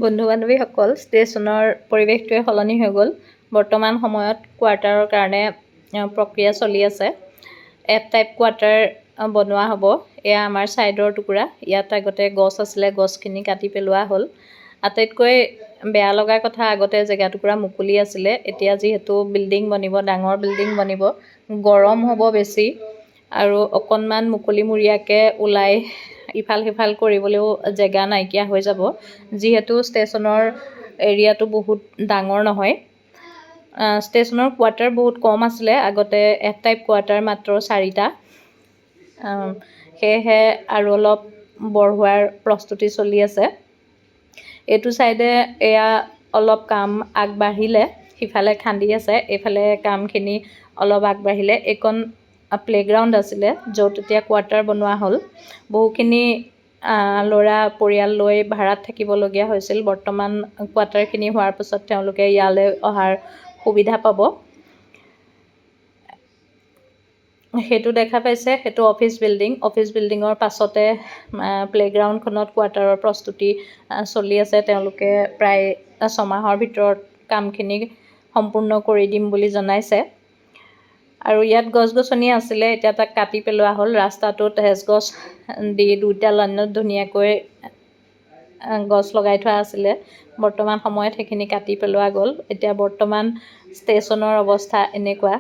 বন্ধু বান্ধৱীসকল, ষ্টেচনৰ পৰিৱেশটোৱে সলনি হৈ গ'ল। বৰ্তমান সময়ত কোৱাৰ্টাৰৰ কাৰণে প্ৰক্ৰিয়া চলি আছে। এফ টাইপ কোৱাৰ্টাৰ বনোৱা হ'ব। এয়া আমাৰ ছাইডৰ টুকুৰা। ইয়াত আগতে গছ আছিলে, গছখিনি কাটি পেলোৱা হ'ল। আটাইতকৈ বেয়া লগা কথা, আগতে জেগা টুকুৰা মুকলি আছিলে। এতিয়া যিহেতু বিল্ডিং বনিব, ডাঙৰ বিল্ডিং বনিব, গৰম হ'ব বেছি আৰু অকণমান মুকলিমূৰীয়াকৈ ওলাই ইফাল সিফাল কৰিবলৈও জেগা নাইকিয়া হৈ যাব। যিহেতু ষ্টেচনৰ এৰিয়াটো বহুত ডাঙৰ নহয়। ষ্টেচনৰ কোৱাৰ্টাৰ বহুত কম আছিলে। আগতে এফ টাইপ কোৱাৰ্টাৰ মাত্ৰ 4টা। সেয়েহে আৰু অলপ বঢ়োৱাৰ প্ৰস্তুতি চলি আছে। এইটো ছাইডে এয়া অলপ কাম আগবাঢ়িলে, সিফালে খান্দি আছে, এইফালে কামখিনি অলপ আগবাঢ়িলে। এইকণ প্লে'গ্ৰাউণ্ড আছিলে, য'ত এতিয়া কোৱাৰ্টাৰ বনোৱা হ'ল। বহুখিনি ল'ৰা পৰিয়াল লৈ ভাড়াত থাকিবলগীয়া হৈছিল। বৰ্তমান কোৱাৰ্টাৰখিনি হোৱাৰ পিছত তেওঁলোকে ইয়ালৈ অহাৰ সুবিধা পাব। সেইটো দেখা পাইছে, সেইটো অফিচ বিল্ডিং। অফিচ বিল্ডিঙৰ পাছতে প্লে'গ্ৰাউণ্ডখনত কোৱাৰ্টাৰৰ প্ৰস্তুতি চলি আছে। তেওঁলোকে প্ৰায় 6 মাহৰ ভিতৰত কামখিনি সম্পূৰ্ণ কৰি দিম বুলি জনাইছে। আৰু ইয়াত গছ গছনি আছিলে, এতিয়া তাক কাটি পেলোৱা হ'ল। ৰাস্তাটোত হেজগছ দি 2টা লাইনত ধুনীয়াকৈ গছ লগাই থোৱা আছিলে। বৰ্তমান সময়ত সেইখিনি কাটি পেলোৱা গ'ল। এতিয়া বৰ্তমান ষ্টেচনৰ অৱস্থা এনেকুৱা।